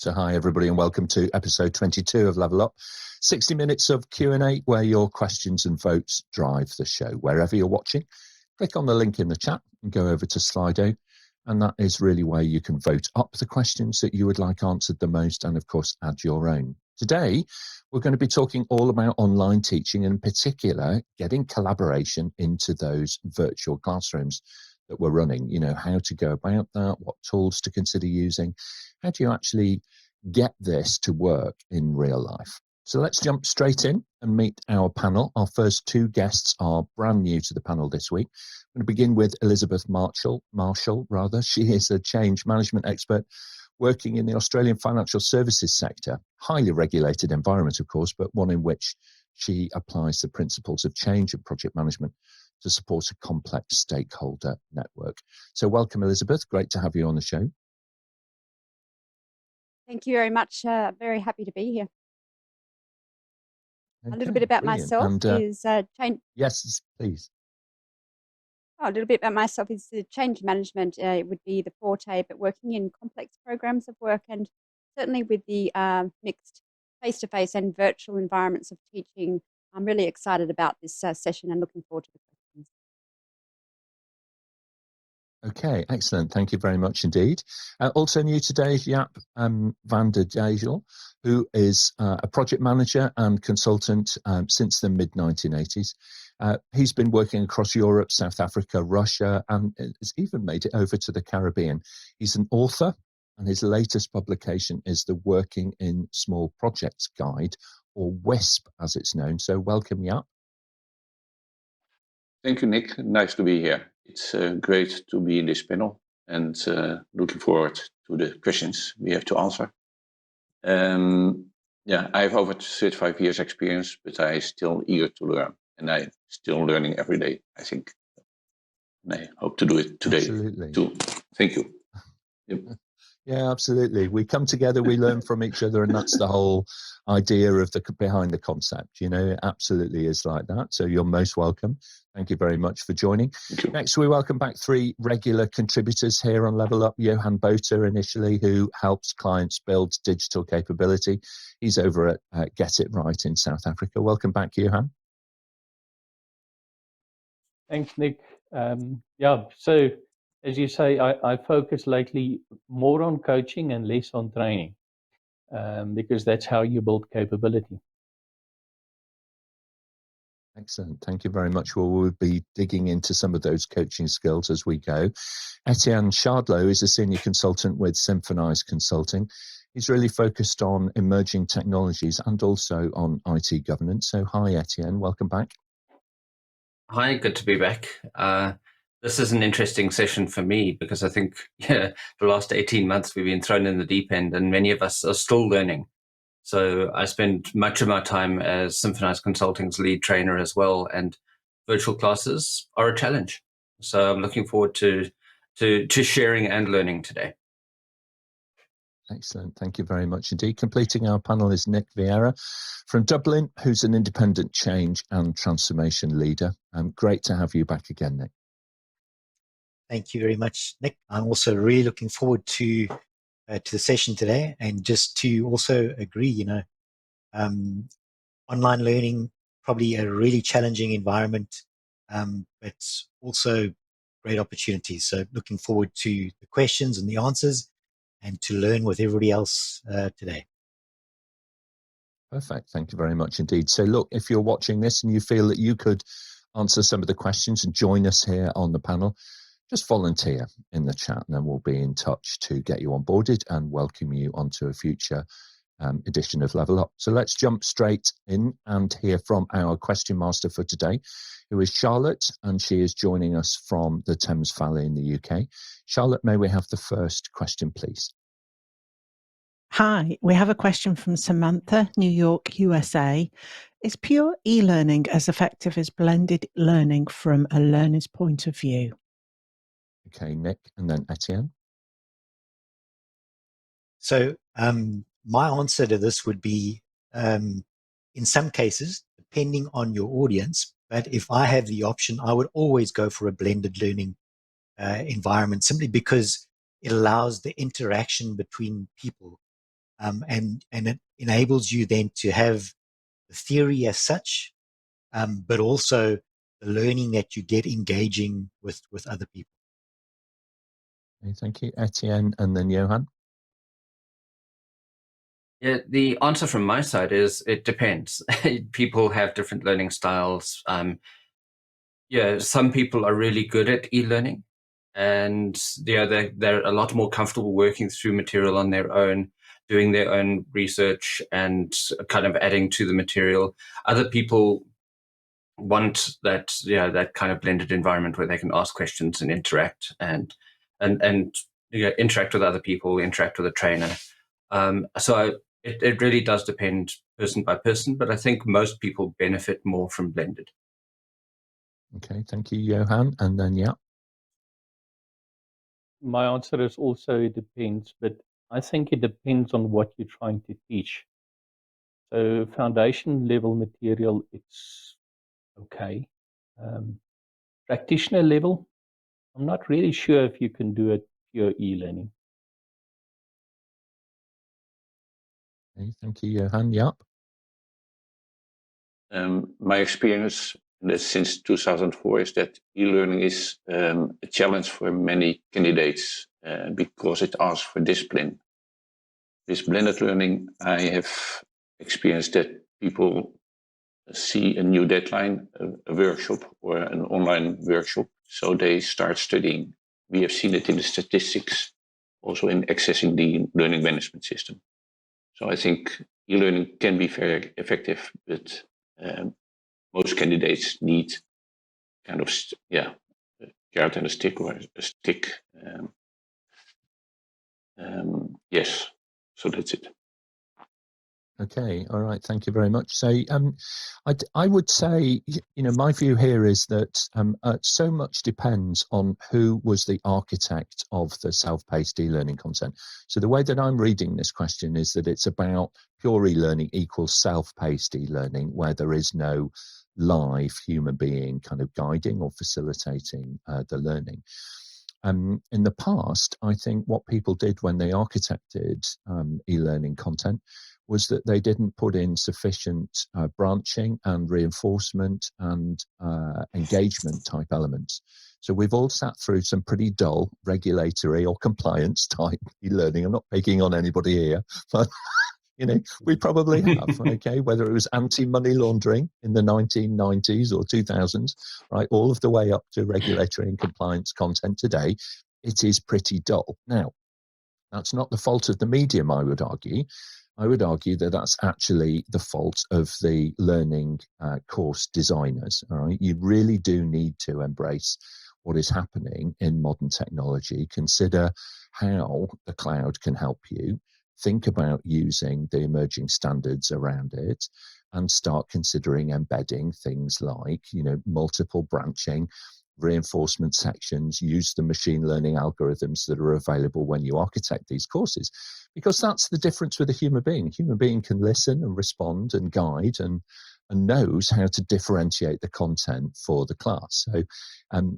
So hi everybody and welcome to episode 22 of Level Up. 60 minutes of Q&A where your questions and votes drive the show. Wherever you're watching, click on the link in the chat and go over to Slido. And that is really where you can vote up the questions that you would like answered the most and of course add your own. Today, we're going to be talking all about online teaching and in particular, getting collaboration into those virtual classrooms that we're running. You know, how to go about that, what tools to consider using. How do you actually get this to work in real life? So let's jump straight in and meet our panel. Our first two guests are brand new to the panel this week. I'm going to begin with Elizabeth Marshall. She is a change management expert working in the Australian financial services sector. Highly regulated environment, of course, but one in which she applies the principles of change and project management to support a complex stakeholder network. So welcome, Elizabeth. Great to have you on the show. Thank you very much. Very happy to be here. Okay, a little bit about brilliant. myself And, is change. Yes, please. A little bit about myself is the change management. It would be the forte, but working in complex programs of work and certainly with the mixed face-to-face and virtual environments of teaching. I'm really excited about this session and looking forward to the questions. Okay, excellent. Thank you very much indeed. Also new today is Jaap van der Deijl, who is a project manager and consultant since the mid-1980s. He's been working across Europe, South Africa, Russia, and has even made it over to the Caribbean. He's an author, and his latest publication is the Working in Small Projects Guide, or WISP as it's known. So welcome, Jaap. Thank you, Nick. Nice to be here. It's great to be in this panel and looking forward to the questions we have to answer. I have over 35 years experience, but I'm still eager to learn and I'm still learning every day, I think. And I hope to do it today. Absolutely. Too. Thank you. Yep. Yeah, absolutely. We come together, we learn from each other, and that's the whole idea of behind the concept. You know, it absolutely is like that. So you're most welcome. Thank you very much for joining. Next, we welcome back three regular contributors here on Level Up. Johann Botha initially, who helps clients build digital capability. He's over at getITright in South Africa. Welcome back, Johann. Thanks, Nick. So as you say, I focus lately more on coaching and less on training, because that's how you build capability. Excellent. Thank you very much. Well, we'll be digging into some of those coaching skills as we go. Etienne Shardlow is a senior consultant with Symphonise Consulting. He's really focused on emerging technologies and also on IT governance. So hi, Etienne. Welcome back. Hi, good to be back. This is an interesting session for me because I think the last 18 months we've been thrown in the deep end and many of us are still learning. So I spend much of my time as Symphonise Consulting's lead trainer as well, and virtual classes are a challenge. So I'm looking forward to sharing and learning today. Excellent. Thank you very much indeed. Completing our panel is Nick Vieira from Dublin, who's an independent change and transformation leader. Great to have you back again, Nick. Thank you very much, Nick. I'm also really looking forward to the session today, and just to also agree, you know, online learning, probably a really challenging environment, but also great opportunities. So looking forward to the questions and the answers and to learn with everybody else today. Perfect. Thank you very much indeed. So look, if you're watching this and you feel that you could answer some of the questions and join us here on the panel, just volunteer in the chat and then we'll be in touch to get you onboarded and welcome you onto a future edition of Level Up. So let's jump straight in and hear from our question master for today, who is Charlotte, and she is joining us from the Thames Valley in the UK. Charlotte, may we have the first question, please? Hi, we have a question from Samantha, New York, USA. Is pure e-learning as effective as blended learning from a learner's point of view? Okay, Nick, and then Etienne. So my answer to this would be, in some cases, depending on your audience, but if I have the option, I would always go for a blended learning environment, simply because it allows the interaction between people and it enables you then to have the theory as such, but also the learning that you get engaging with other people. Okay, thank you, Etienne, and then Johann. Yeah, the answer from my side is it depends. People have different learning styles. Yeah, some people are really good at e-learning, and they're a lot more comfortable working through material on their own, doing their own research and kind of adding to the material. Other people want that kind of blended environment where they can ask questions and interact and interact with other people, interact with a trainer. So it really does depend person by person, but I think most people benefit more from blended. Okay, thank you, Johann, and then Jaap. My answer is also it depends, but I think it depends on what you're trying to teach. So foundation level material, it's okay. Practitioner level, I'm not really sure if you can do it pure e-learning. Okay, thank you, Johann. Jaap. My experience since 2004 is that e-learning is a challenge for many candidates because it asks for discipline. With blended learning, I have experienced that people see a new deadline, a workshop or an online workshop, so they start studying. We have seen it in the statistics, also in accessing the learning management system. So I think e-learning can be very effective, but most candidates need kind of a carrot and a stick, or a stick. Yes, so that's it. Okay, all right, thank you very much. So I would say, my view here is that so much depends on who was the architect of the self-paced e-learning content. So the way that I'm reading this question is that it's about pure e-learning equals self-paced e-learning, where there is no live human being kind of guiding or facilitating the learning. In the past, I think what people did when they architected e-learning content was that they didn't put in sufficient branching and reinforcement and engagement type elements. So we've all sat through some pretty dull regulatory or compliance type e-learning. I'm not picking on anybody here, but we probably have, okay, whether it was anti-money laundering in the 1990s or 2000s, right, all of the way up to regulatory and compliance content today, it is pretty dull. Now, that's not the fault of the medium, I would argue. I would argue that that's actually the fault of the learning course designers, all right? You really do need to embrace what is happening in modern technology, consider how the cloud can help you, think about using the emerging standards around it, and start considering embedding things like, multiple branching, reinforcement sections, use the machine learning algorithms that are available when you architect these courses, because that's the difference with a human being. A human being can listen and respond and guide and knows how to differentiate the content for the class. So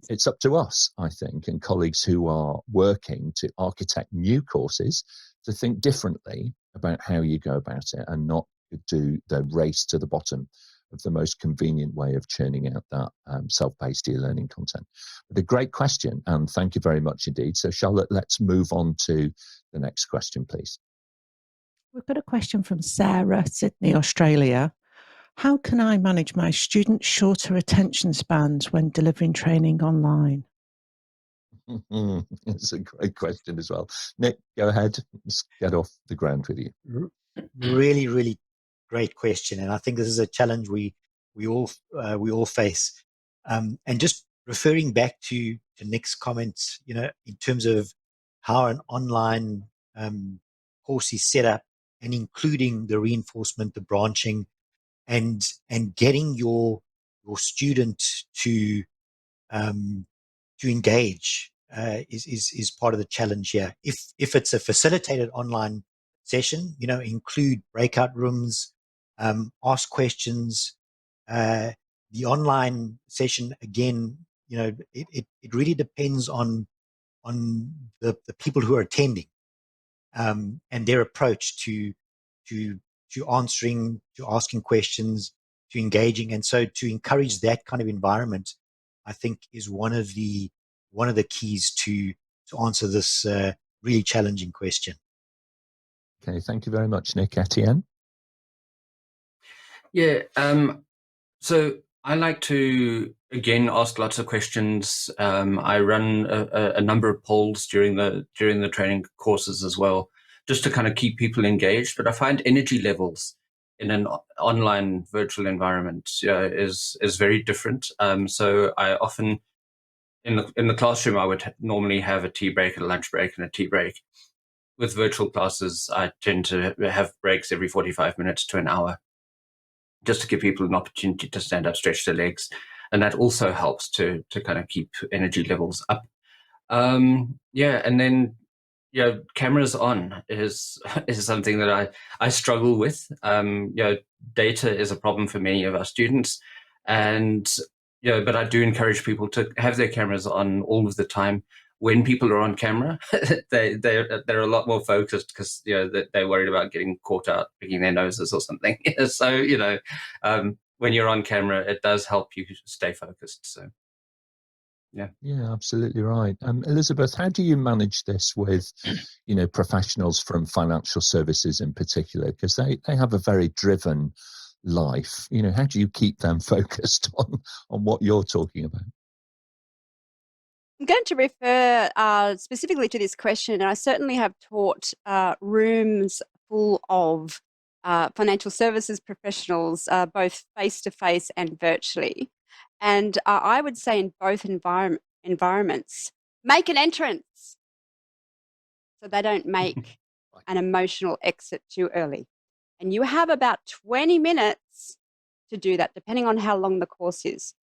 it's up to us, I think, and colleagues who are working to architect new courses to think differently about how you go about it and not do the race to the bottom of the most convenient way of churning out that self-paced e-learning content. But a great question, and thank you very much indeed. So Charlotte, let's move on to the next question, please. We've got a question from Sarah, Sydney, Australia. How can I manage my students' shorter attention spans when delivering training online? It's a great question as well. Nick, go ahead. Let's get off the ground with you. Really, really great question, and I think this is a challenge we all face. And just referring back to Nick's comments, in terms of how an online course is set up, and including the reinforcement, the branching, and getting your student to engage is part of the challenge here. If it's a facilitated online session, include breakout rooms, ask questions. The online session, again, it really depends on the people who are attending. and their approach to answering, to asking questions, to engaging. And so to encourage that kind of environment, I think is one of the keys to answer this really challenging question. Okay, thank you very much, Nick. Etienne? Yeah, so I like to, again, ask lots of questions. I run a number of polls during the training courses as well, just to kind of keep people engaged. But I find energy levels in an online virtual environment is very different. So I often, in the classroom, I would normally have a tea break, a lunch break, and a tea break. With virtual classes, I tend to have breaks every 45 minutes to an hour, just to give people an opportunity to stand up, stretch their legs. And that also helps to kind of keep energy levels up. Yeah, and then cameras on is something that I struggle with. Data is a problem for many of our students, and but I do encourage people to have their cameras on all of the time. When people are on camera, they're a lot more focused because they're worried about getting caught out picking their noses or something. So when you're on camera, it does help you stay focused. So yeah, absolutely right. Elizabeth, how do you manage this with professionals from financial services in particular, because they have a very driven life? How do you keep them focused on what you're talking about? I'm going to refer specifically to this question, and I certainly have taught rooms full of financial services professionals, both face-to-face and virtually. And I would say in both environments, make an entrance so they don't make an emotional exit too early. And you have about 20 minutes to do that, depending on how long the course is.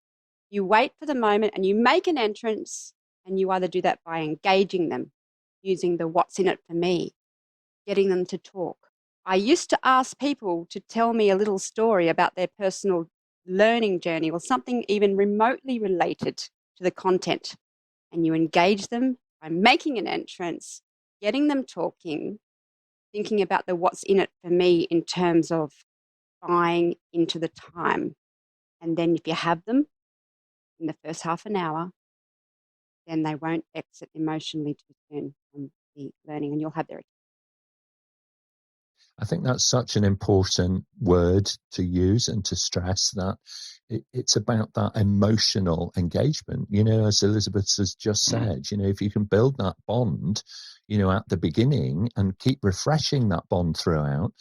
You wait for the moment and you make an entrance, and you either do that by engaging them, using the what's in it for me, getting them to talk. I used to ask people to tell me a little story about their personal learning journey or something even remotely related to the content. And you engage them by making an entrance, getting them talking, thinking about the what's in it for me in terms of buying into the time. And then if you have them in the first half an hour, then they won't exit emotionally too soon from the learning, and you'll have their attention. I think that's such an important word to use and to stress, that it's about that emotional engagement. As Elizabeth has just said, if you can build that bond, at the beginning and keep refreshing that bond throughout,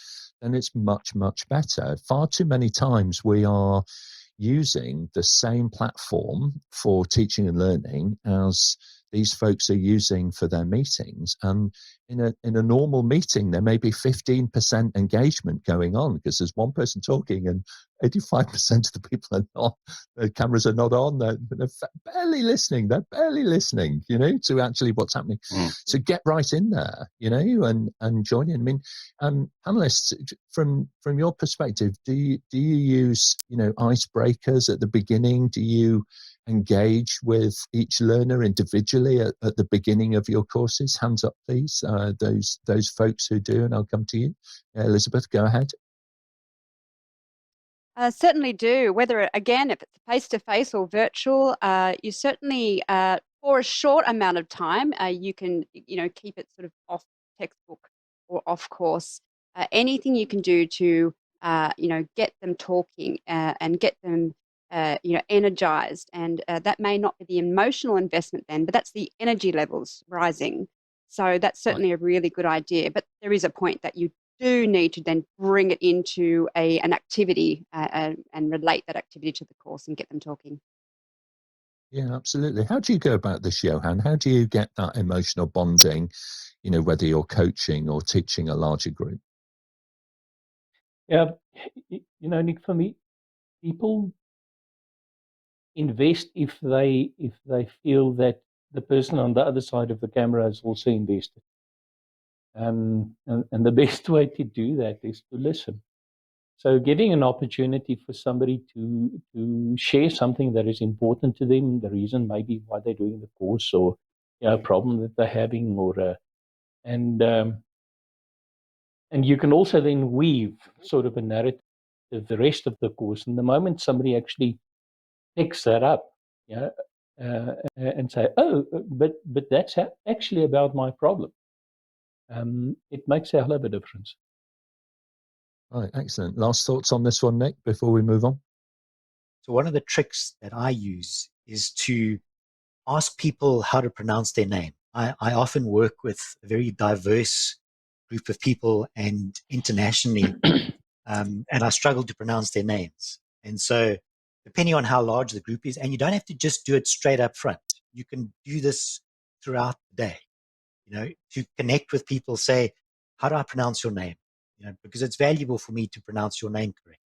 then it's much, much better. Far too many times we are using the same platform for teaching and learning as these folks are using for their meetings. And in a normal meeting, there may be 15% engagement going on because there's one person talking and 85% of the people are not, the cameras are not on, they're barely listening, to actually what's happening. So get right in there, and join in. I mean, panelists, from your perspective, do you use, icebreakers at the beginning? Do you engage with each learner individually at the beginning of your courses? Hands up, please. Those folks who do, and I'll come to you. Elizabeth, go ahead. Certainly do. Whether, again, if it's face-to-face or virtual, you certainly, for a short amount of time, you can, keep it sort of off textbook or off course. Anything you can do to, get them talking and get them, energized. And that may not be the emotional investment then, but that's the energy levels rising. So that's certainly a really good idea. But there is a point that you do need to then bring it into an activity and relate that activity to the course and get them talking. Yeah, absolutely. How do you go about this, Johann? How do you get that emotional bonding, whether you're coaching or teaching a larger group? Yeah, Nick, for me, people invest if they feel that the person on the other side of the camera is also invested. And the best way to do that is to listen. So getting an opportunity for somebody to share something that is important to them, the reason maybe why they're doing the course, or a problem that they're having, or And you can also then weave sort of a narrative the rest of the course. And the moment somebody actually picks that up, and say, oh, but that's actually about my problem. It makes a hell of a difference. Right, excellent. Last thoughts on this one, Nick, before we move on? So one of the tricks that I use is to ask people how to pronounce their name. I often work with a very diverse group of people and internationally, and I struggle to pronounce their names. And so depending on how large the group is, and you don't have to just do it straight up front. You can do this throughout the day, to connect with people, say, how do I pronounce your name? Because it's valuable for me to pronounce your name correctly.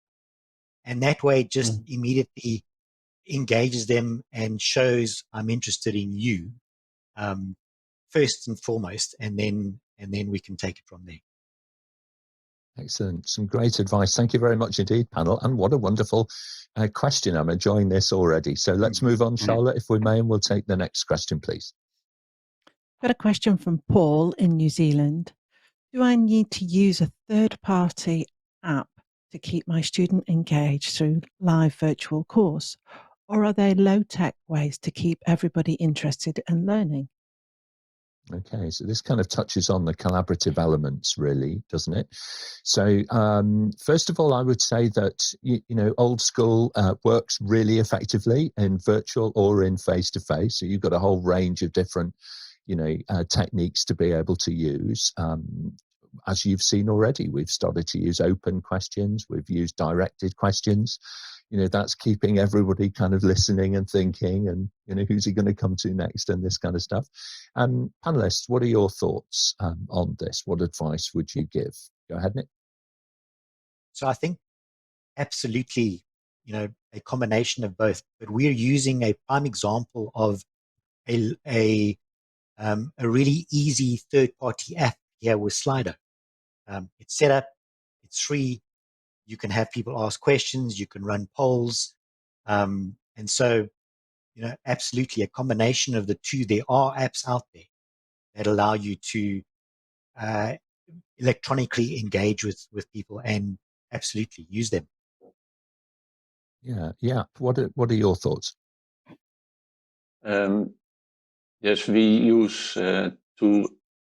And that way just immediately engages them and shows I'm interested in you, first and foremost, and then we can take it from there. Excellent. Some great advice. Thank you very much indeed, panel. And what a wonderful question. I'm enjoying this already. So let's move on, Charlotte, if we may, and we'll take the next question, please. Got a question from Paul in New Zealand. Do I need to use a third-party app to keep my student engaged through live virtual course? Or are there low-tech ways to keep everybody interested and learning? Okay, so this kind of touches on the collaborative elements, really, doesn't it? So first of all, I would say that, old school works really effectively in virtual or in face-to-face. So you've got a whole range of different, techniques to be able to use. As you've seen already, we've started to use open questions. We've used directed questions. That's keeping everybody kind of listening and thinking and, who's he going to come to next and this kind of stuff. Panelists, what are your thoughts on this? What advice would you give? Go ahead, Nick. So I think absolutely, a combination of both, but we're using a prime example of a really easy third-party app here with Slido. It's set up, it's free. You can have people ask questions, you can run polls. And so, absolutely a combination of the two. There are apps out there that allow you to electronically engage with people and absolutely use them. Yeah. What are your thoughts? Yes, we use two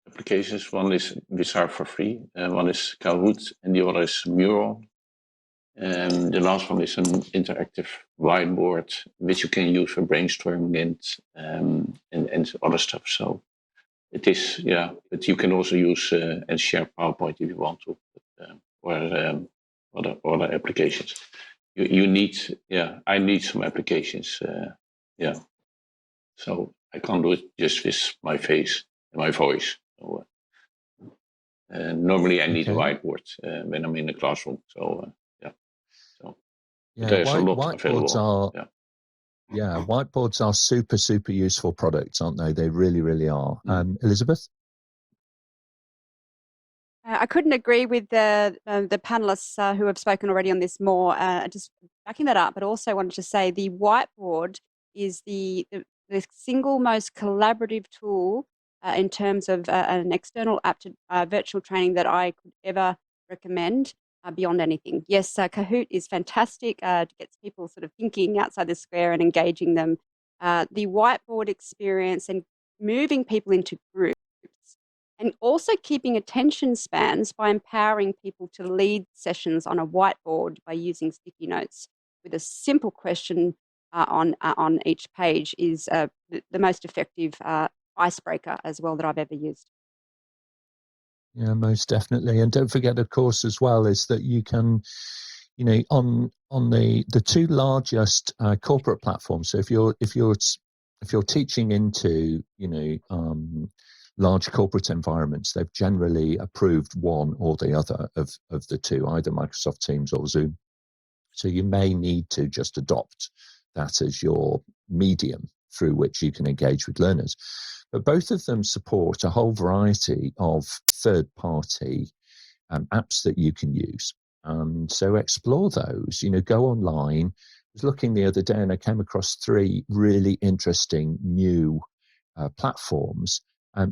applications. One is which are for free, one is Kahoot, and the other is Mural. The last one is an interactive whiteboard, which you can use for brainstorming and other stuff. So it is, but you can also use and share PowerPoint if you want to, or other applications. You need, I need some applications, So I can't do it just with my face and my voice. So, normally I need a whiteboard when I'm in the classroom. So there's a lot available. Whiteboards are super, super useful products, aren't they? They really, really are. Elizabeth? I couldn't agree with the panelists who have spoken already on this more. Just backing that up, but also wanted to say the whiteboard is the single most collaborative tool in terms of an external app to virtual training that I could ever recommend beyond anything. Yes, Kahoot is fantastic. It gets people sort of thinking outside the square and engaging them. The whiteboard experience and moving people into groups, and also keeping attention spans by empowering people to lead sessions on a whiteboard by using sticky notes with a simple question on each page is the most effective icebreaker as well that I've ever used. Yeah, most definitely. And don't forget, of course, as well, is that you can, on the two largest corporate platforms. So if you're teaching into, large corporate environments, they've generally approved one or the other of the two, either Microsoft Teams or Zoom. So you may need to just adopt that as your medium through which you can engage with learners. But both of them support a whole variety of third-party apps that you can use. So explore those, go online. I was looking the other day and I came across 3 really interesting new platforms.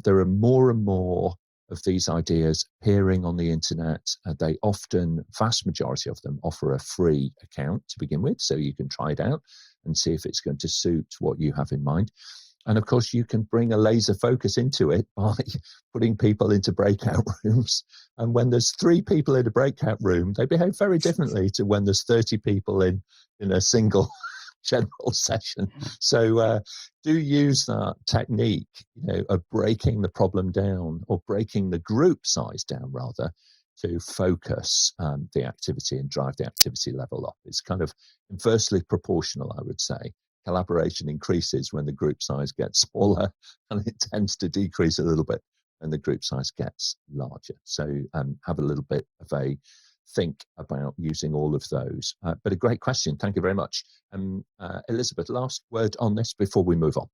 There are more and more of these ideas appearing on the internet. They often, vast majority of them, offer a free account to begin with, so you can try it out and see if it's going to suit what you have in mind. And of course, you can bring a laser focus into it by putting people into breakout rooms. And when there's 3 people in a breakout room, they behave very differently to when there's 30 people in a single general session. So do use that technique, of breaking the problem down, or breaking the group size down rather, to focus the activity and drive the activity level up. It's kind of inversely proportional, I would say. Collaboration increases when the group size gets smaller, and it tends to decrease a little bit when the group size gets larger. So have a little bit of a think about using all of those. But a great question. Thank you very much. Elizabeth, last word on this before we move on.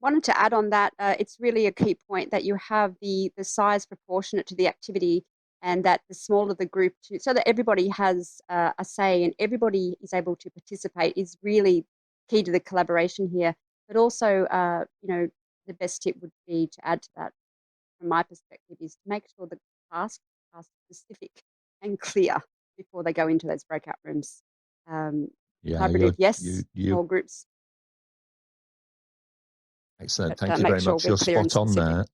Wanted to add on that, it's really a key point that you have the size proportionate to the activity, and that the smaller the group, so that everybody has a say and everybody is able to participate, is really key to the collaboration here. But also, the best tip would be to add to that, from my perspective, is to make sure the tasks are specific and clear before they go into those breakout rooms. Collaborative, yes, small groups. Excellent. But, Thank you make very sure much. we're You're clear and spot on specific. there.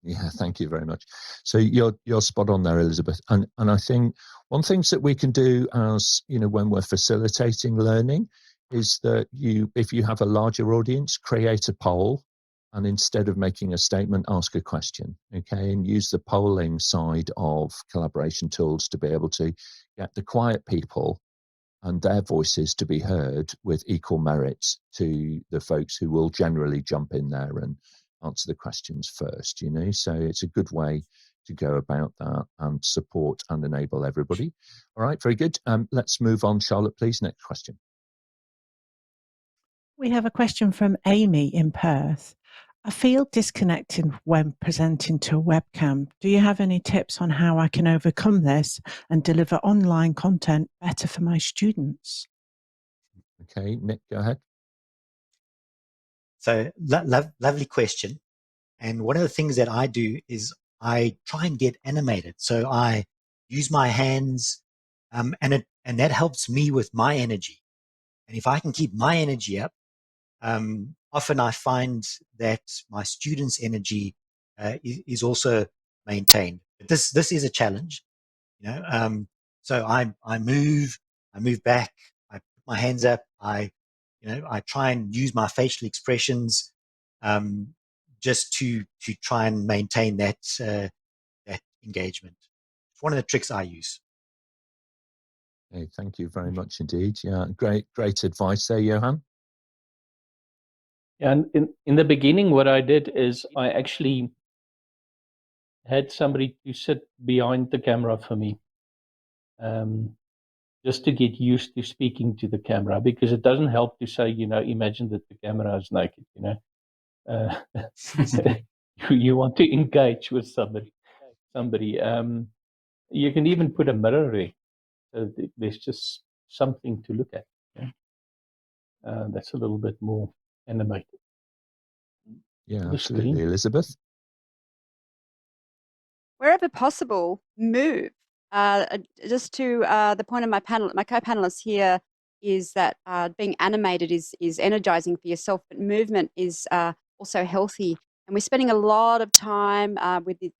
Yeah, thank you very much. So you're spot on there, Elizabeth. And I think one thing that we can do, as when we're facilitating learning, is that if you have a larger audience, create a poll, and instead of making a statement, ask a question. Okay, and use the polling side of collaboration tools to be able to get the quiet people and their voices to be heard with equal merits to the folks who will generally jump in there and answer the questions first, so it's a good way to go about that and support and enable everybody. All right, very good. Let's move on. Charlotte, please, next question. We have a question from Amy in Perth. I feel disconnected when presenting to a webcam. Do you have any tips on how I can overcome this and deliver online content better for my students? Okay, Nick, go ahead. So lovely question. And one of the things that I do is I try and get animated. So I use my hands, and that helps me with my energy. And if I can keep my energy up, often I find that my students' energy is also maintained. But this is a challenge, So I move back, I put my hands up, I try and use my facial expressions, just to try and maintain that engagement. It's one of the tricks I use. Okay, thank you very much indeed. Yeah, great advice there, Johann. Yeah, and in the beginning, what I did is I actually had somebody to sit behind the camera for me, just to get used to speaking to the camera, because it doesn't help to say, imagine that the camera is naked, you want to engage with somebody. You can even put a mirror there, so there's just something to look at. That's a little bit more animated. Yeah, absolutely. Elizabeth? Wherever possible, move. Just to the point of my co-panelists here, is that being animated is energizing for yourself, but movement is also healthy. And we're spending a lot of time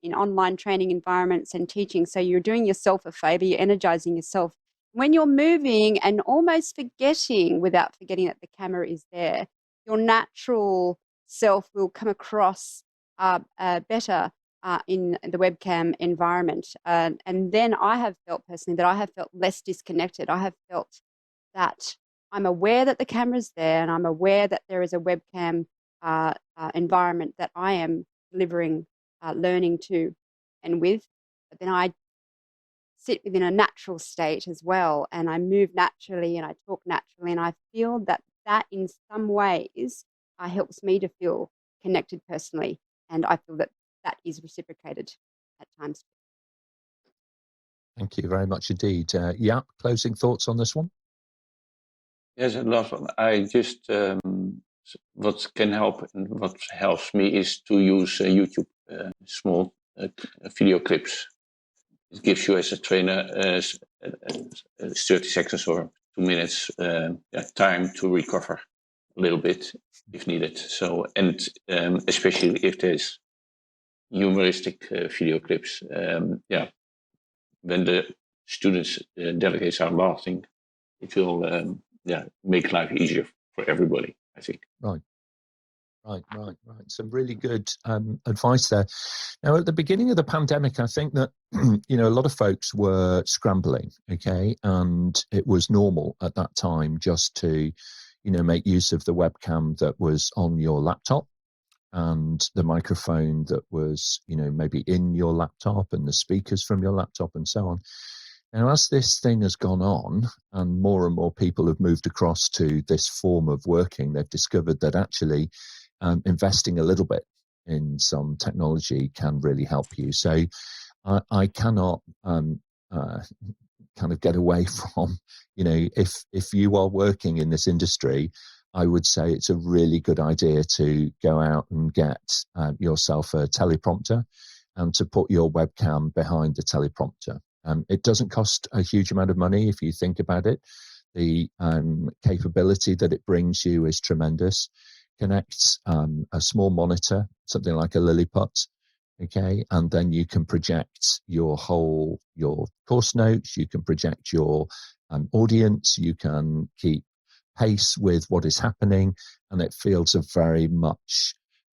in online training environments and teaching, so you're doing yourself a favor, you're energizing yourself. When you're moving and almost without forgetting that the camera is there, your natural self will come across better in the webcam environment. And then I have felt personally that I have felt less disconnected. I have felt that I'm aware that the camera's there, and I'm aware that there is a webcam environment that I am delivering learning to and with. But then I sit within a natural state as well, and I move naturally and I talk naturally, and I feel that in some ways helps me to feel connected personally, and I feel that is reciprocated at times. Thank you very much indeed. Jaap, closing thoughts on this one? Yes, and last one. I just what can help and what helps me is to use YouTube small video clips. It gives you as a trainer 30 seconds or 2 minutes time to recover a little bit if needed. So, and especially if there's humoristic video clips, when the students, delegates are laughing, it will make life easier for everybody, I think. Right. Some really good advice there. Now, at the beginning of the pandemic, I think that, a lot of folks were scrambling, okay? And it was normal at that time just to, make use of the webcam that was on your laptop and the microphone that was, maybe in your laptop and the speakers from your laptop and so on. Now, as this thing has gone on and more people have moved across to this form of working, they've discovered that actually investing a little bit in some technology can really help you. So I cannot kind of get away from, if you are working in this industry, I would say it's a really good idea to go out and get yourself a teleprompter and to put your webcam behind the teleprompter. It doesn't cost a huge amount of money if you think about it. The capability that it brings you is tremendous. Connects a small monitor, something like a Lilliput, okay, and then you can project your course notes, you can project your audience, you can keep pace with what is happening, and it feels a very much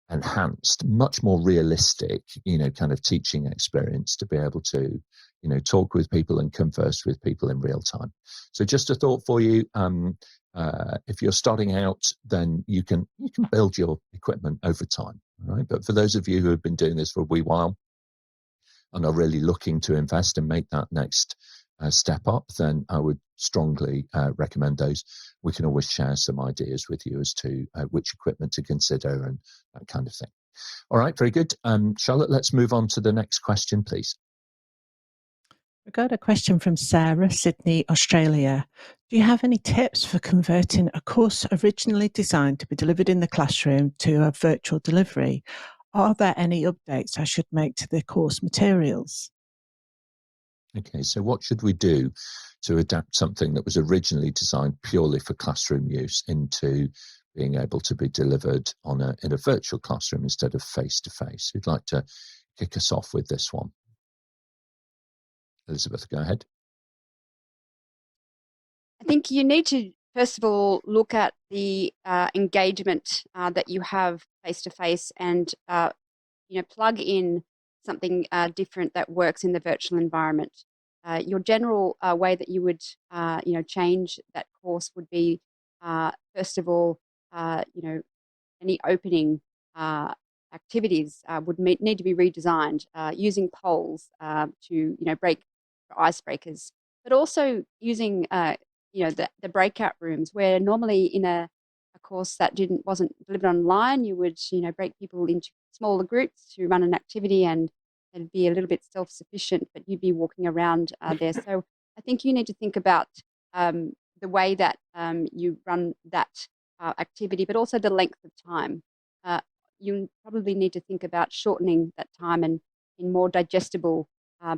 enhanced, much more realistic, kind of teaching experience to be able to, talk with people and converse with people in real time. So just a thought for you. If you're starting out, then you can build your equipment over time, right? But for those of you who have been doing this for a wee while and are really looking to invest and make that next step up, then I would strongly recommend those. We can always share some ideas with you as to which equipment to consider and that kind of thing. All right, very good. Charlotte, let's move on to the next question, please. We've got a question from Sarah, Sydney, Australia. Do you have any tips for converting a course originally designed to be delivered in the classroom to a virtual delivery? Are there any updates I should make to the course materials? Okay, so what should we do to adapt something that was originally designed purely for classroom use into being able to be delivered in a virtual classroom instead of face-to-face? Who'd like to kick us off with this one? Elizabeth, go ahead. I think you need to, first of all, look at the engagement that you have face-to-face and, plug in something different that works in the virtual environment. Your general way that you would, change that course would be, first of all, any opening activities would need to be redesigned using polls to, break icebreakers, but also using, the breakout rooms where normally in a course that wasn't delivered online, you would, break people into smaller groups to run an activity and be a little bit self-sufficient, but you'd be walking around there. So I think you need to think about the way that you run that activity, but also the length of time. You probably need to think about shortening that time and in more digestible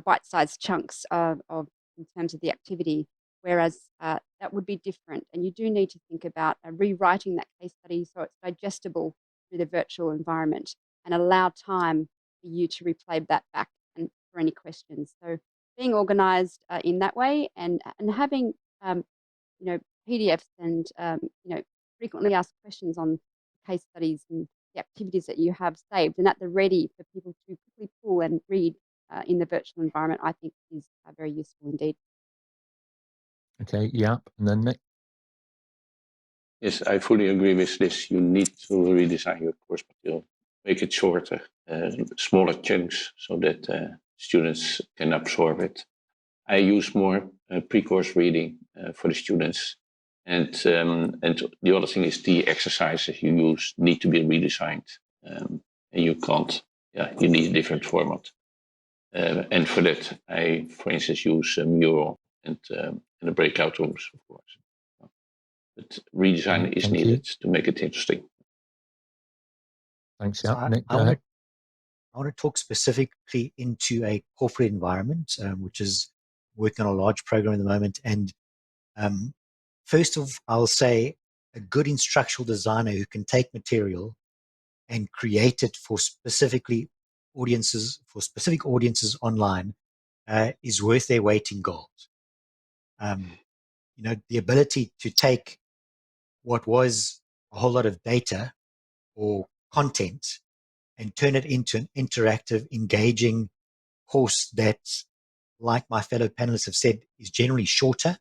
bite-sized chunks in terms of the activity, whereas that would be different. And you do need to think about rewriting that case study so it's digestible through the virtual environment and allow time for you to replay that back and for any questions. So being organized in that way and having, PDFs and, frequently asked questions on case studies and the activities that you have saved and at the ready for people to quickly pull and read in the virtual environment, I think is very useful indeed. Okay, Jaap, and then Nick. Yes, I fully agree with this. You need to redesign your course material, make it shorter, smaller chunks so that students can absorb it. I use more pre-course reading for the students. And the other thing is the exercises you use need to be redesigned. And you can't, you need a different format. And for that, I, for instance, use Mural and the breakout rooms, of course. But redesign is needed to make it interesting. Thanks, So Jaap. Nick, I go want ahead. I want to talk specifically into a corporate environment, which is working on a large program at the moment. And first of, I'll say a good instructional designer who can take material and create it for specific audiences online is worth their weight in gold. The ability to take what was a whole lot of data or content and turn it into an interactive, engaging course that, like my fellow panelists have said, is generally shorter,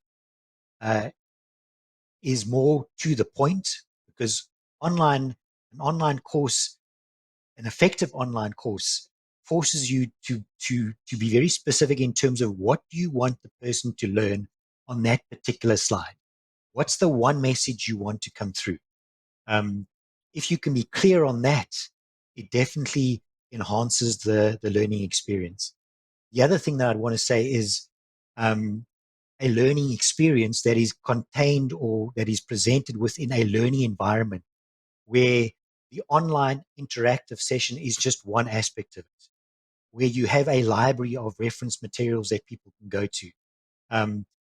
is more to the point, because an online course, an effective online course, forces you to be very specific in terms of what you want the person to learn on that particular slide. What's the one message you want to come through? If you can be clear on that, it definitely enhances the learning experience. The other thing that I'd want to say is a learning experience that is contained or that is presented within a learning environment, where the online interactive session is just one aspect of it, where you have a library of reference materials that people can go to,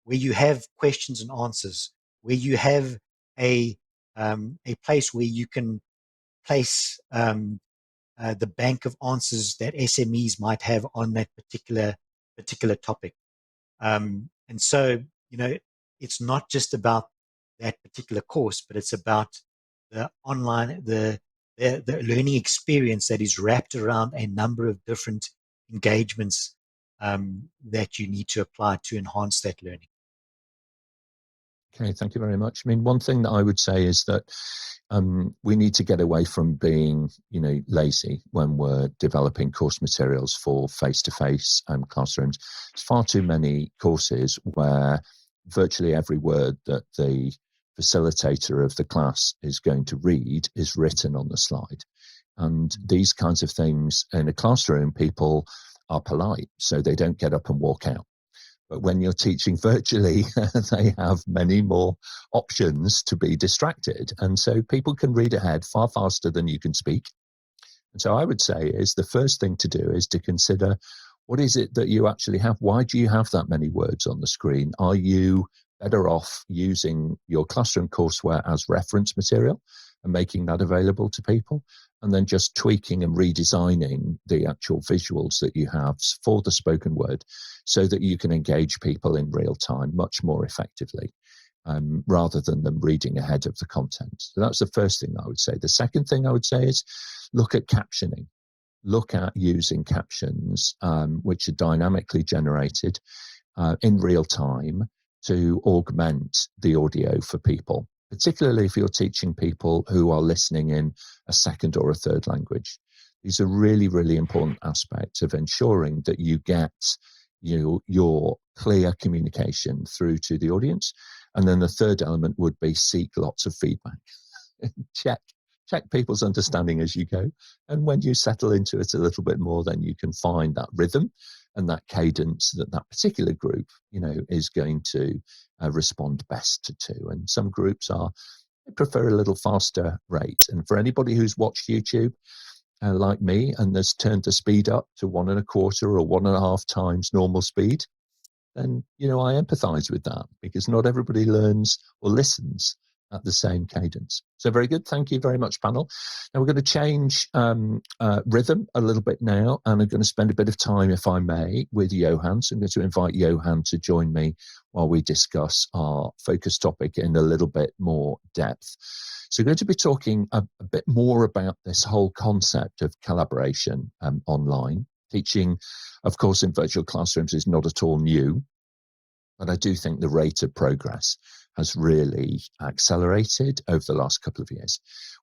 where you have questions and answers, where you have a place where you can place the bank of answers that SMEs might have on that particular topic. And so, it's not just about that particular course, but it's about the online, the learning experience that is wrapped around a number of different engagements that you need to apply to enhance that learning. Okay, thank you very much. I mean, one thing that I would say is that we need to get away from being, lazy when we're developing course materials for face-to-face classrooms. There's far too many courses where virtually every word that the facilitator of the class is going to read is written on the slide. And these kinds of things in a classroom, people are polite, so they don't get up and walk out. But when you're teaching virtually, they have many more options to be distracted. And so people can read ahead far faster than you can speak. And so I would say is the first thing to do is to consider, what is it that you actually have? Why do you have that many words on the screen? Are you better off using your classroom courseware as reference material and making that available to people? And then just tweaking and redesigning the actual visuals that you have for the spoken word so that you can engage people in real time much more effectively, rather than them reading ahead of the content. So that's the first thing I would say. The second thing I would say is look at captioning. Look at using captions, which are dynamically generated in real time to augment the audio for people, particularly if you're teaching people who are listening in a second or a third language. These are really, really important aspects of ensuring that you get your clear communication through to the audience. And then the third element would be seek lots of feedback. Check people's understanding as you go. And when you settle into it a little bit more, then you can find that rhythm and that cadence that particular group, is going to respond best to. And some groups prefer a little faster rate. And for anybody who's watched YouTube, like me, and has turned the speed up to 1 1/4 or 1.5 times normal speed, then, I empathize with that, because not everybody learns or listens at the same cadence. So very good. Thank you very much, panel. Now we're going to change rhythm a little bit now, and I'm going to spend a bit of time, if I may, with Johann. So I'm going to invite Johann to join me while we discuss our focus topic in a little bit more depth. So we're going to be talking a bit more about this whole concept of collaboration online. Teaching, of course, in virtual classrooms is not at all new, but I do think the rate of progress has really accelerated over the last couple of years.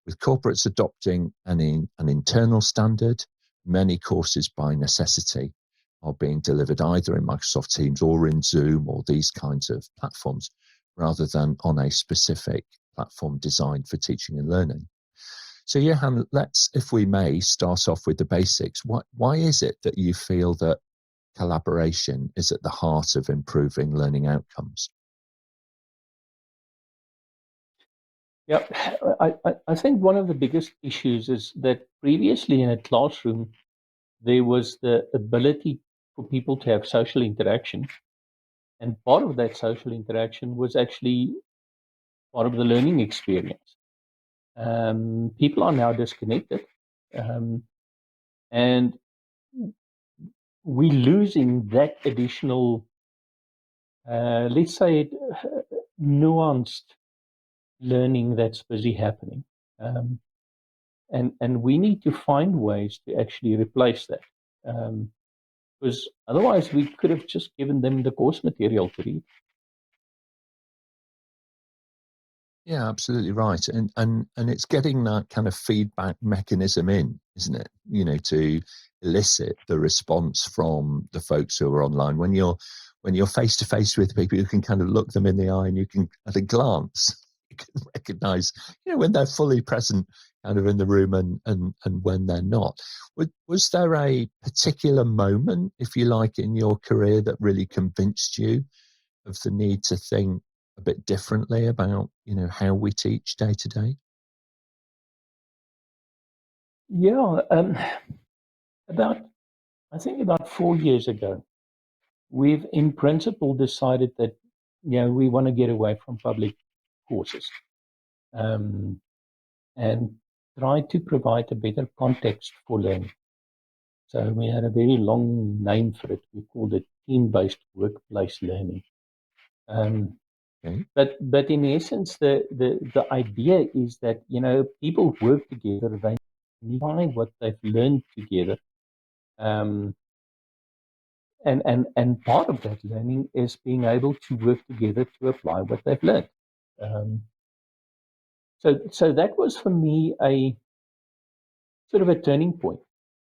With corporates adopting an internal standard, many courses by necessity are being delivered either in Microsoft Teams or in Zoom or these kinds of platforms, rather than on a specific platform designed for teaching and learning. So Johann, let's, if we may, start off with the basics. Why is it that you feel that collaboration is at the heart of improving learning outcomes? Yeah, I think one of the biggest issues is that previously in a classroom, there was the ability for people to have social interaction. And part of that social interaction was actually part of the learning experience. People are now disconnected, and we're losing that additional, let's say, nuanced learning that's busy happening. And we need to find ways to actually replace that. Because otherwise we could have just given them the course material to read. Yeah, absolutely right. And it's getting that kind of feedback mechanism in, isn't it? You know, to elicit the response from the folks who are online. When you're face to face with people, you can kind of look them in the eye and you can, at a glance, you can recognize, you know, when they're fully present kind of in the room and when they're not. Was there a particular moment, if you like, in your career that really convinced you of the need to think a bit differently about, you know, how we teach day to day? Yeah, I think about 4 years ago, we've in principle decided that, you know, we want to get away from public courses, and try to provide a better context for learning. So we had a very long name for it. We called it team-based workplace learning. Okay. But in essence, the idea is that, you know, people work together, they apply what they've learned together. And part of that learning is being able to work together to apply what they've learned. So that was for me a sort of a turning point,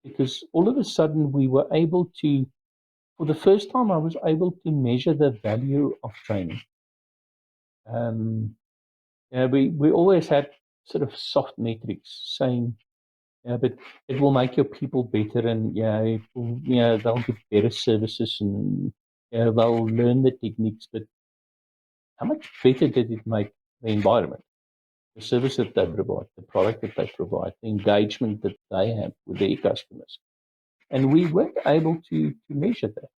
because all of a sudden we were able to, for the first time, I was able to measure the value of training. We always had sort of soft metrics saying, but it will make your people better, and they'll get better services, and they'll learn the techniques. But how much better did it make the environment, the service that they provide, the product that they provide, the engagement that they have with their customers? And we weren't able to measure that.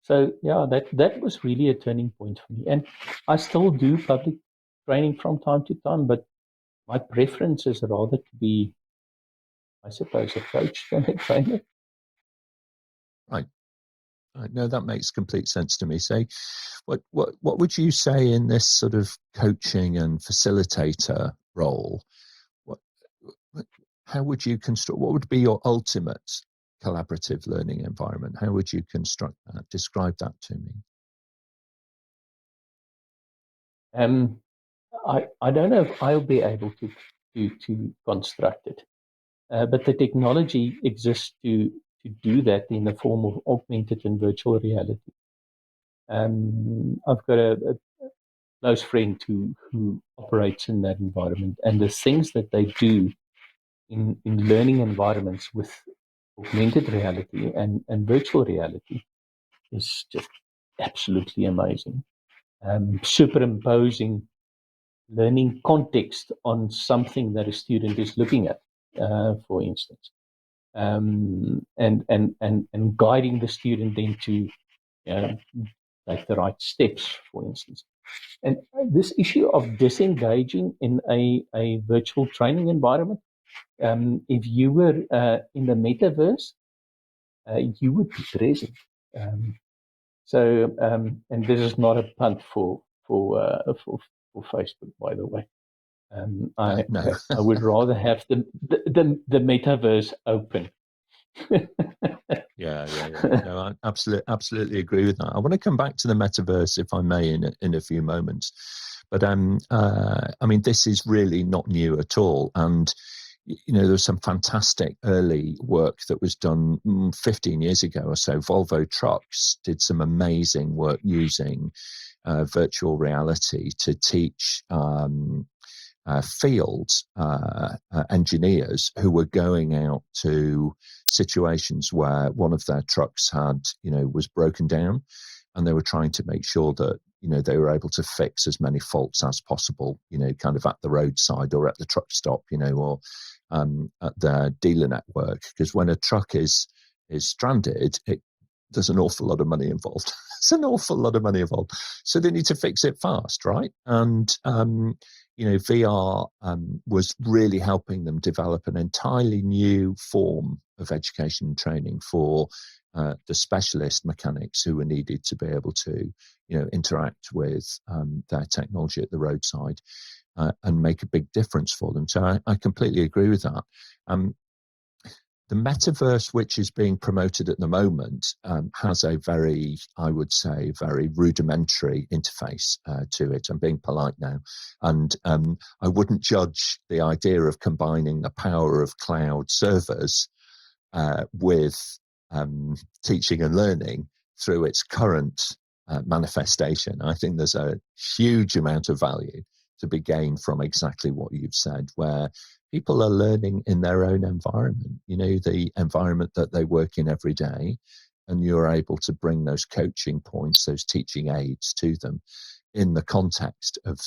So yeah, that was really a turning point for me. And I still do public training from time to time, but my preference is rather to be, I suppose, a coach than a trainer. Right. No, that makes complete sense to me. So, what would you say in this sort of coaching and facilitator role? How would you construct? What would be your ultimate collaborative learning environment? How would you construct that? Describe that to me. I don't know if I'll be able to construct it, but the technology exists to do that in the form of augmented and virtual reality. I've got a close friend who operates in that environment, and the things that they do in learning environments with augmented reality and virtual reality is just absolutely amazing. Superimposing learning context on something that a student is looking at, for instance, and guiding the student into take the right steps, for instance. And this issue of disengaging in a virtual training environment, if you were in the metaverse, you would be present. And this is not a punt for Facebook, by the way. I would rather have the metaverse open. Yeah. No, I absolutely agree with that. I want to come back to the metaverse, if I may, in a few moments. But I mean, this is really not new at all. And you know, there was some fantastic early work that was done 15 years ago or so. Volvo Trucks did some amazing work using virtual reality to teach field engineers who were going out to situations where one of their trucks was broken down, and they were trying to make sure that they were able to fix as many faults as possible, kind of at the roadside or at the truck stop, or at their dealer network, because when a truck is stranded, there's an awful lot of money involved. There's an awful lot of money involved. So they need to fix it fast, right? And, VR was really helping them develop an entirely new form of education and training for the specialist mechanics who were needed to be able to, interact with their technology at the roadside and make a big difference for them. So I completely agree with that. The metaverse, which is being promoted at the moment, has a very, I would say, very rudimentary interface to it. I'm being polite now. And I wouldn't judge the idea of combining the power of cloud servers with teaching and learning through its current manifestation. I think there's a huge amount of value to be gained from exactly what you've said, where people are learning in their own environment, the environment that they work in every day, and you're able to bring those coaching points, those teaching aids to them in the context of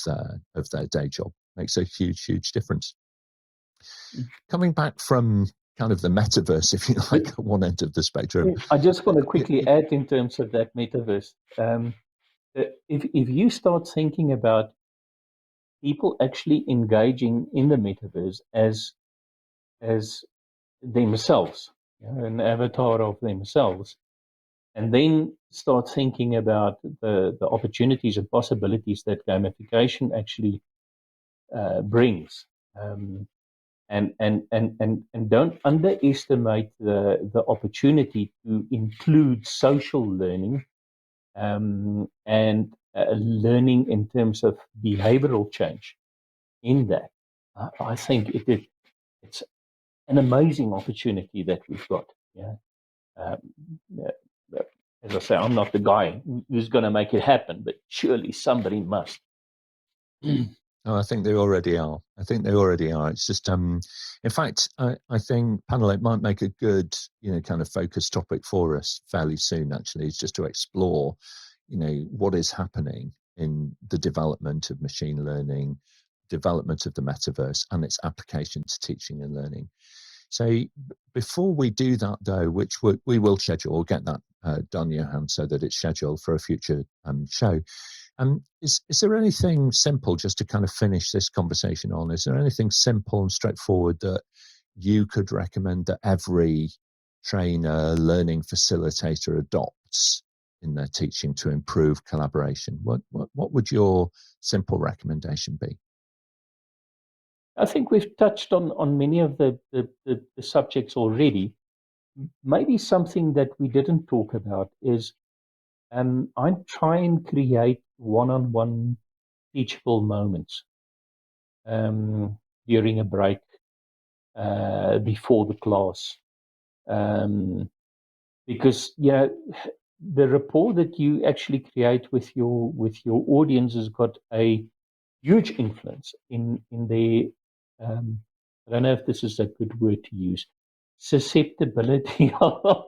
their day job. Makes a huge, huge difference. Coming back from kind of the metaverse, if you like, at one end of the spectrum. I just want to quickly add in terms of that metaverse. If you start thinking about people actually engaging in the metaverse as themselves, an avatar of themselves, and then start thinking about the opportunities and possibilities that gamification actually brings, and don't underestimate the opportunity to include social learning and learning in terms of behavioral change in that. I think it's an amazing opportunity that we've got. As I say, I'm not the guy who's going to make it happen, but surely somebody must. No, I think they already are. It's just, in fact, I think panel, it might make a good, kind of focus topic for us fairly soon, actually, is just to explore, what is happening in the development of machine learning, development of the metaverse and its application to teaching and learning. So before we do that, though, which we will schedule, we'll get that done, Johann, so that it's scheduled for a future show. Is there anything simple, just to kind of finish this conversation on, is there anything simple and straightforward that you could recommend that every trainer, learning facilitator adopts in their teaching to improve collaboration? What would your simple recommendation be? I think we've touched on many of the subjects already. Maybe something that we didn't talk about is I try and create one-on-one teachable moments during a break, before the class, because the rapport that you actually create with your audience has got a huge influence in their I don't know if this is a good word to use, susceptibility of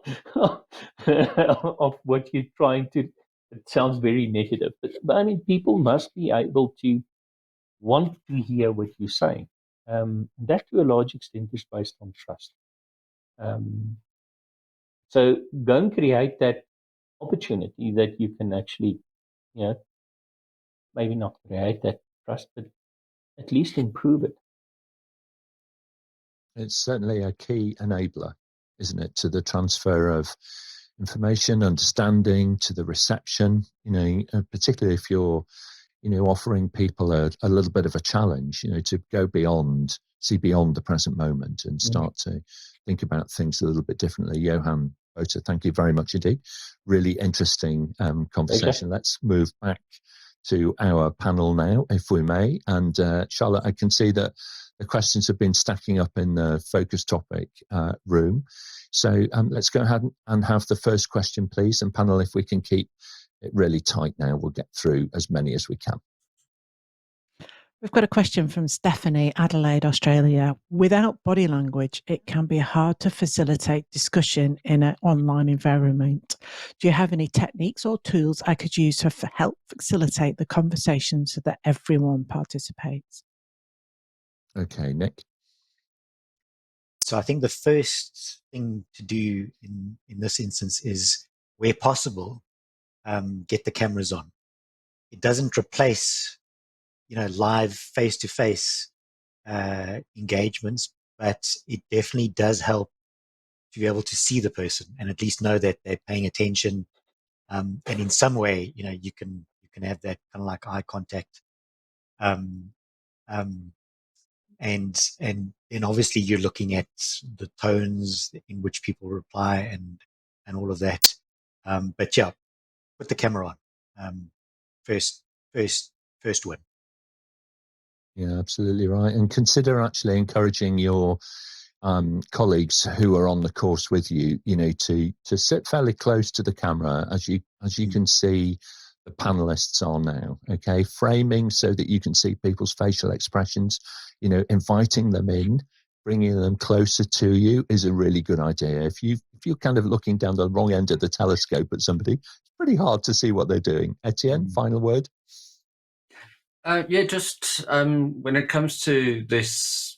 what you're trying to. It sounds very negative, but I mean, people must be able to want to hear what you're saying. That to a large extent is based on trust. So go and create that opportunity that you can actually, maybe not create that trust, but at least improve it. It's certainly a key enabler, isn't it, to the transfer of information, understanding, to the reception, particularly if you're, offering people a little bit of a challenge, to go beyond, see beyond the present moment and start to think about things a little bit differently. Johann Botha, thank you very much indeed. Really interesting conversation. Okay. Let's move back to our panel now, if we may. And Charlotte, I can see that the questions have been stacking up in the focus topic room. So let's go ahead and have the first question, please. And panel, if we can keep it really tight now, we'll get through as many as we can. We've got a question from Stephanie, Adelaide, Australia. Without body language, it can be hard to facilitate discussion in an online environment. Do you have any techniques or tools I could use to help facilitate the conversation so that everyone participates? Okay, Nick. So I think the first thing to do in this instance is, where possible, get the cameras on. It doesn't replace, live face-to-face engagements, but it definitely does help to be able to see the person and at least know that they're paying attention. And in some way, you can have that kind of like eye contact. Um, um, and then obviously you're looking at the tones in which people reply and all of that. But yeah, put the camera on. First win. Yeah, absolutely right. And consider actually encouraging your colleagues who are on the course with you, to sit fairly close to the camera, as you can see the panelists are now. Okay, framing so that you can see people's facial expressions. Inviting them in, bringing them closer to you is a really good idea. If you're kind of looking down the wrong end of the telescope at somebody, it's pretty hard to see what they're doing. Etienne, final word. Yeah, just when it comes to this,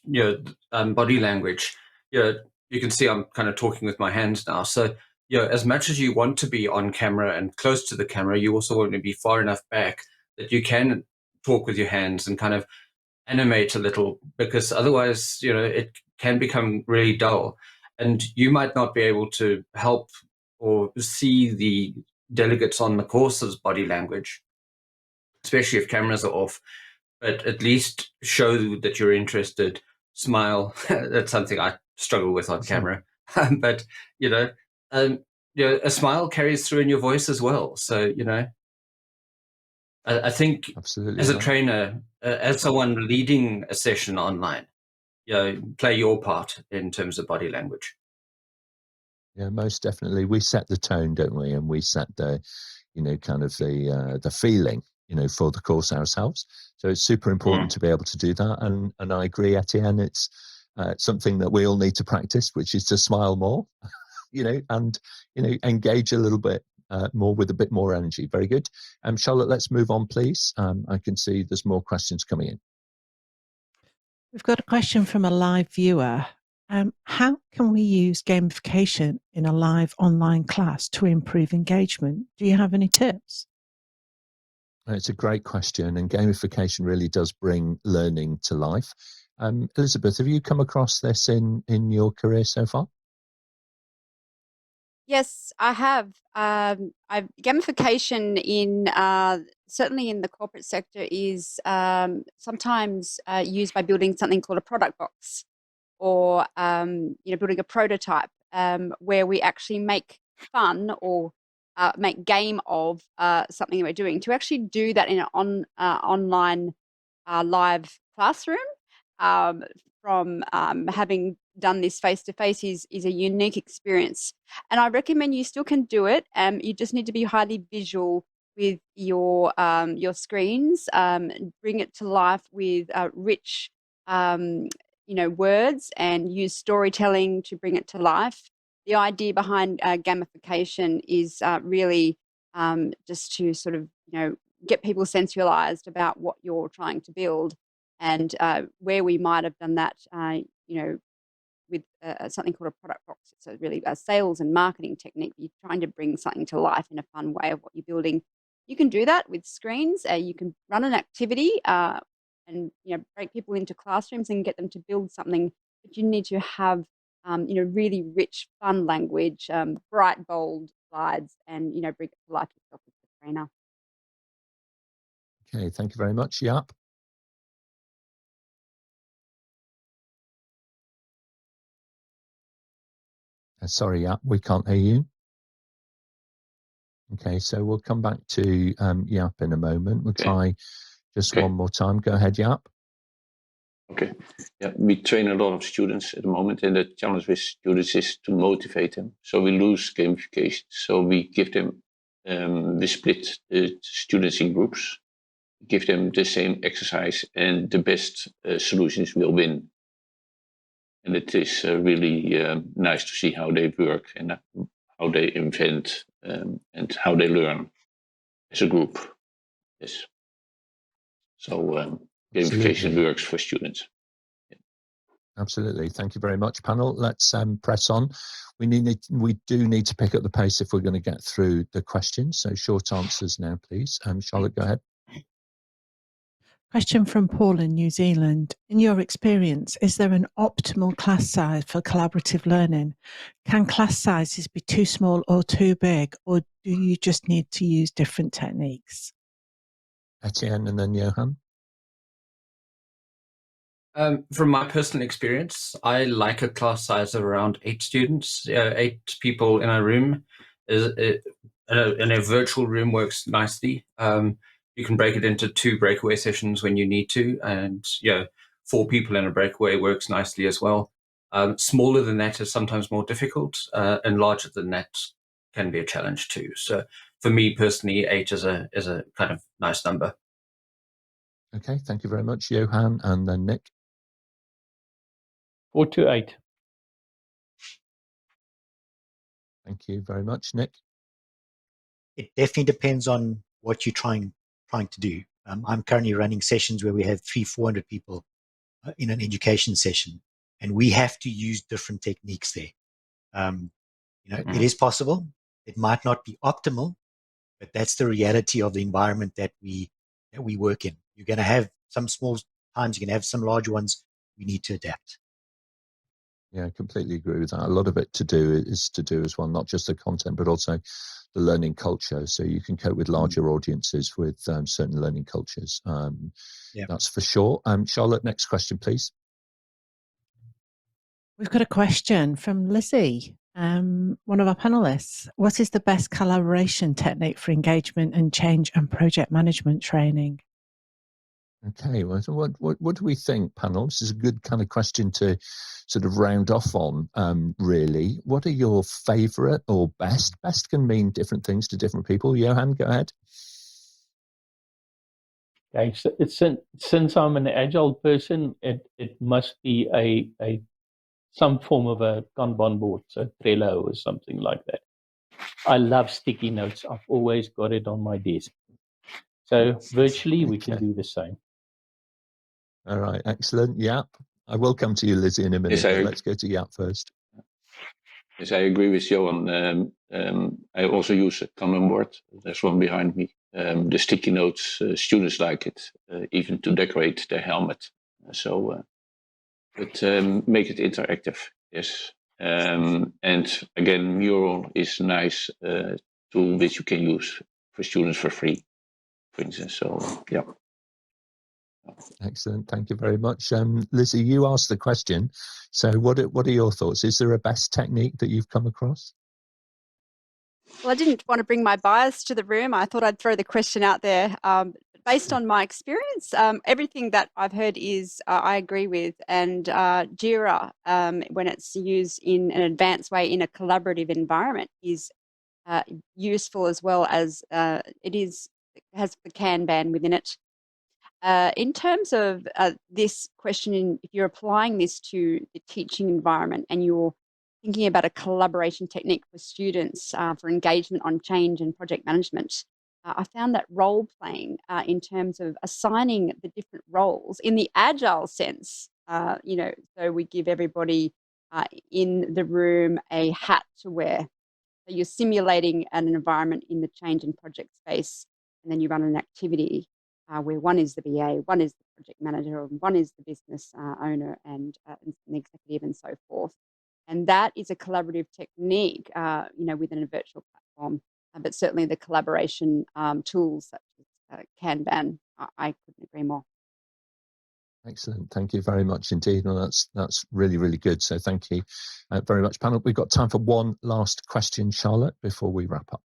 body language, you can see I'm kind of talking with my hands now. So, as much as you want to be on camera and close to the camera, you also want to be far enough back that you can talk with your hands and kind of animate a little, because otherwise, it can become really dull. And you might not be able to help or see the delegates on the course's body language, especially if cameras are off, but at least show that you're interested, smile. That's something I struggle with on camera. But, a smile carries through in your voice as well. So, I think Absolutely as a right. trainer, as someone leading a session online, play your part in terms of body language. Yeah, most definitely. We set the tone, don't we? And we set the, kind of the feeling, for the course ourselves. So it's super important to be able to do that. And I agree, Etienne, it's something that we all need to practice, which is to smile more, and, engage a little bit more with a bit more energy. Very good. Charlotte, let's move on, please. I can see there's more questions coming in. We've got a question from a live viewer. How can we use gamification in a live online class to improve engagement? Do you have any tips? It's a great question, and gamification really does bring learning to life. Elizabeth, have you come across this in your career so far? Yes, I have. Gamification in certainly in the corporate sector is sometimes used by building something called a product box, or building a prototype where we actually make fun or make game of something that we're doing. To actually do that in an online live classroom, from having done this face to face, is a unique experience, and I recommend you still can do it. You just need to be highly visual with your screens. Bring it to life with rich words, and use storytelling to bring it to life. The idea behind gamification is really just to sort of get people sensualized about what you're trying to build. And where we might have done that, with something called a product box. It's really a sales and marketing technique. You're trying to bring something to life in a fun way of what you're building. You can do that with screens. You can run an activity and break people into classrooms and get them to build something. But you need to have really rich, fun language, bright, bold slides, and bring it to life yourself as the trainer. Okay, thank you very much. Jaap. Sorry, Jaap, we can't hear you. Okay, so we'll come back to Jaap in a moment. We'll try just one more time. Go ahead, Jaap. Okay. Yeah, we train a lot of students at the moment, and the challenge with students is to motivate them. So we lose gamification. So we give them, we split the students in groups, give them the same exercise, and the best solutions will win. And it is really nice to see how they work and how they invent and how they learn as a group. Yes. So gamification works for students. Absolutely. Thank you very much, panel. Let's press on. We do need to pick up the pace if we're going to get through the questions. So short answers now, please. Charlotte, go ahead. Question from Paul in New Zealand. In your experience, is there an optimal class size for collaborative learning? Can class sizes be too small or too big, or do you just need to use different techniques? Etienne and then Johann. From my personal experience, I like a class size of around 8 students. 8 people in a room in a virtual room works nicely. You can break it into 2 breakaway sessions when you need to, and 4 people in a breakaway works nicely as well. Smaller than that is sometimes more difficult, and larger than that can be a challenge too. So for me personally, 8 is a kind of nice number. Okay, thank you very much, Johann, and then Nick. 4 to 8. Thank you very much, Nick. It definitely depends on what you're trying to do. I'm currently running sessions where we have 300-400 people in an education session, and we have to use different techniques there. It is possible. It might not be optimal, but that's the reality of the environment that we work in. You're going to have some small times, you're going to have some large ones. We need to adapt. Yeah, I completely agree with that. A lot of it is to do as well, not just the content, but also the learning culture. So you can cope with larger audiences with certain learning cultures. That's for sure. Charlotte, next question, please. We've got a question from Lizzy, one of our panelists. What is the best collaboration technique for engagement and change and project management training? Okay, well, so what do we think, panel? This is a good kind of question to sort of round off on, really. What are your favourite or best? Best can mean different things to different people. Johann, go ahead. Okay, so since I'm an agile person, it must be some form of a Kanban board, so Trello or something like that. I love sticky notes. I've always got it on my desk. So virtually, we can do the same. All right, excellent. Jaap. I will come to you, Lizzy, in a minute, but let's go to Jaap first. Yes, I agree with Johan. I also use a Kanban board. There's one behind me. The sticky notes, students like it, even to decorate their helmet. But make it interactive, yes. And again, Mural is a nice tool which you can use for students for free, for instance. So, yeah. Excellent. Thank you very much. Lizzy, you asked the question. So what are your thoughts? Is there a best technique that you've come across? Well, I didn't want to bring my bias to the room. I thought I'd throw the question out there. Based on my experience, everything that I've heard is I agree with. And Jira, when it's used in an advanced way in a collaborative environment, is useful, as well as it has the Kanban within it. In terms of this question, if you're applying this to the teaching environment and you're thinking about a collaboration technique for students for engagement on change and project management, I found that role playing in terms of assigning the different roles in the agile sense, so we give everybody in the room a hat to wear. So you're simulating an environment in the change and project space, and then you run an activity where one is the BA, one is the project manager, and one is the business owner and an executive, and so forth. And that is a collaborative technique, within a virtual platform. But certainly the collaboration tools such as Kanban, I couldn't agree more. Excellent. Thank you very much indeed. No, that's really, really good. So thank you very much, panel. We've got time for one last question, Charlotte, before we wrap up.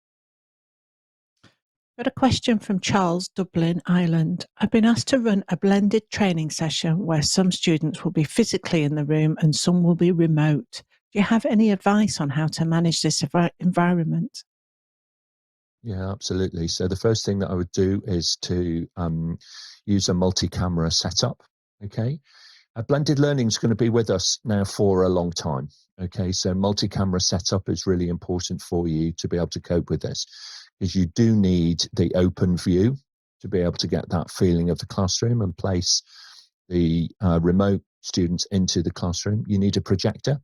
Got a question from Charles, Dublin, Ireland. I've been asked to run a blended training session where some students will be physically in the room and some will be remote. Do you have any advice on how to manage this environment? Yeah, absolutely. So the first thing that I would do is to use a multi-camera setup. Okay. Blended learning is going to be with us now for a long time. Okay. So multi-camera setup is really important for you to be able to cope with this, because you do need the open view to be able to get that feeling of the classroom and place the remote students into the classroom, you need a projector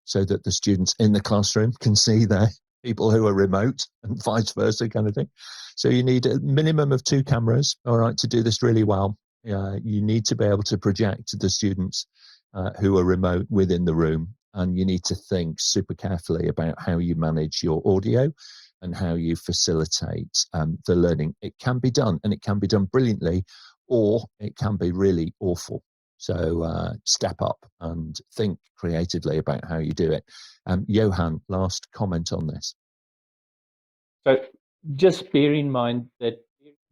so that the students in the classroom can see their people who are remote and vice versa kind of thing. So you need a minimum of 2 cameras, all right, to do this really well. You need to be able to project the students who are remote within the room, and you need to think super carefully about how you manage your audio and how you facilitate the learning. It can be done, and it can be done brilliantly, or it can be really awful. So step up and think creatively about how you do it. Johann, last comment on this. So just bear in mind that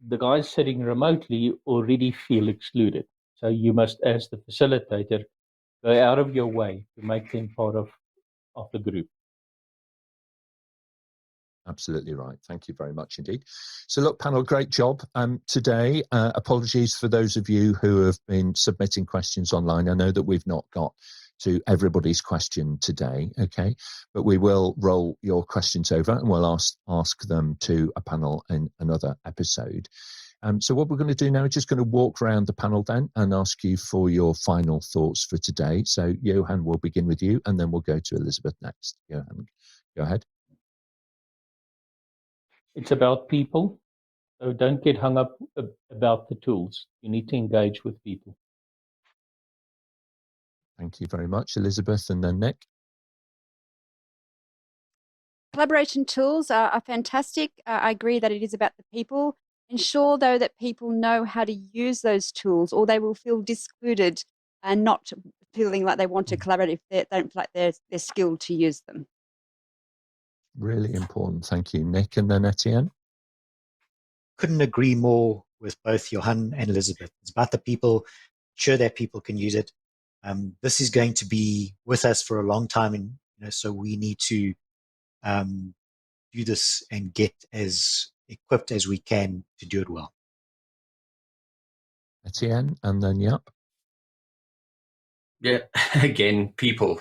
the guys sitting remotely already feel excluded. So you must, as the facilitator, go out of your way to make them part of the group. Absolutely right. Thank you very much indeed. So look, panel, great job today. Apologies for those of you who have been submitting questions online. I know that we've not got to everybody's question today, okay? But we will roll your questions over and we'll ask them to a panel in another episode. So what we're going to do now is just going to walk around the panel then and ask you for your final thoughts for today. So Johann, we'll begin with you and then we'll go to Elizabeth next. Johann, go ahead. It's about people, so don't get hung up about the tools. You need to engage with people. Thank you very much, Elizabeth, and then Nick. Collaboration tools are fantastic. I agree that it is about the people. Ensure, though, that people know how to use those tools, or they will feel excluded and not feeling like they want to collaborate if they don't feel like they're skilled to use them. Really important. Thank you, Nick. And then Etienne. Couldn't agree more with both Johann and Elizabeth. It's about the people, sure that people can use it. This is going to be with us for a long time, and so we need to do this and get as equipped as we can to do it well. Etienne, and then Jaap. Yeah, again, people.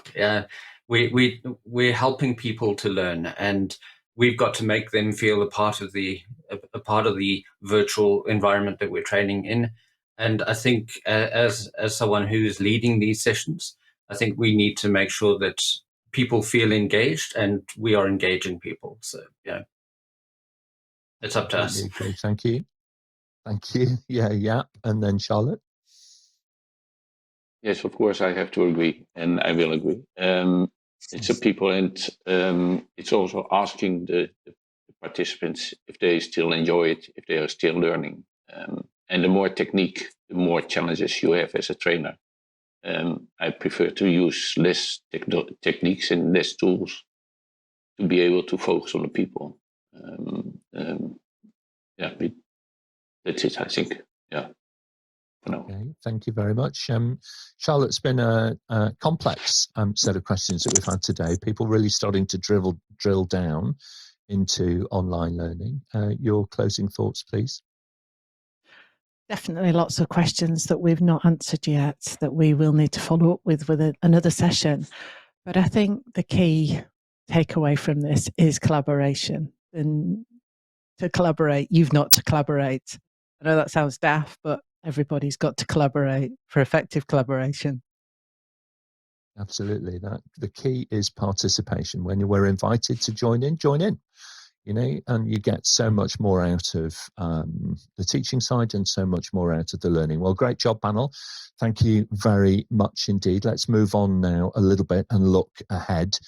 We're helping people to learn, and we've got to make them feel a part of the virtual environment that we're training in. And I think as someone who's leading these sessions, I think we need to make sure that people feel engaged and we are engaging people. So yeah, it's up to us. Okay, thank you. Thank you. Yeah, Jaap, and then Charlotte. Yes, of course, I have to agree, and I will agree. It's a people, and it's also asking the participants if they still enjoy it, if they are still learning. And the more technique, the more challenges you have as a trainer. I prefer to use less techniques and less tools to be able to focus on the people. That's it, I think. Yeah. Okay, thank you very much. Charlotte, it's been a complex set of questions that we've had today. People really starting to drill down into online learning. Your closing thoughts, please. Definitely lots of questions that we've not answered yet that we will need to follow up with another session. But I think the key takeaway from this is collaboration. And to collaborate, you've not to collaborate. I know that sounds daft, but everybody's got to collaborate for effective collaboration. Absolutely. The key is participation. When you were invited to join in, and you get so much more out of the teaching side and so much more out of the learning. Well, great job, panel. Thank you very much indeed. Let's move on now a little bit and look ahead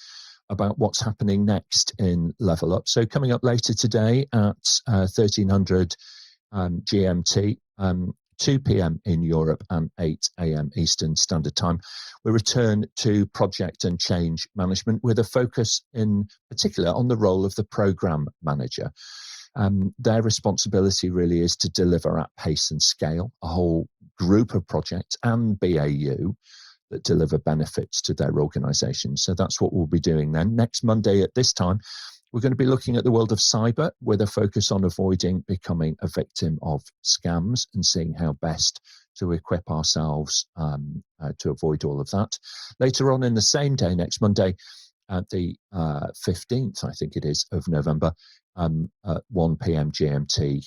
about what's happening next in Level Up. So coming up later today at 1300 GMT, 2 p.m. in Europe and 8 a.m. Eastern Standard Time, we return to project and change management with a focus in particular on the role of the program manager. Their responsibility really is to deliver at pace and scale a whole group of projects and BAU that deliver benefits to their organisation. So that's what we'll be doing then. Next Monday at this time, we're going to be looking at the world of cyber with a focus on avoiding becoming a victim of scams and seeing how best to equip ourselves to avoid all of that. Later on in the same day, next Monday, at the 15th, I think it is, of November, at 1 p.m. GMT,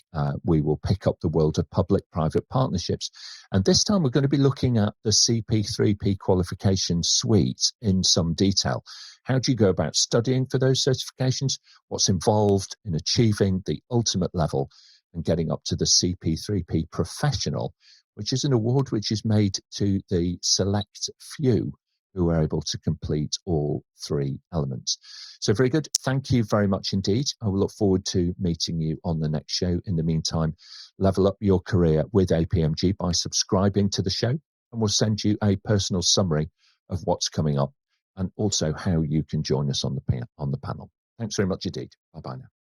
we will pick up the world of public-private partnerships. And this time we're going to be looking at the CP3P qualification suite in some detail. How do you go about studying for those certifications? What's involved in achieving the ultimate level and getting up to the CP3P professional, which is an award which is made to the select few who are able to complete all three elements. So very good. Thank you very much indeed. I will look forward to meeting you on the next show. In the meantime, level up your career with APMG by subscribing to the show, and we'll send you a personal summary of what's coming up and also how you can join us on the panel. Thanks very much indeed. Bye-bye now.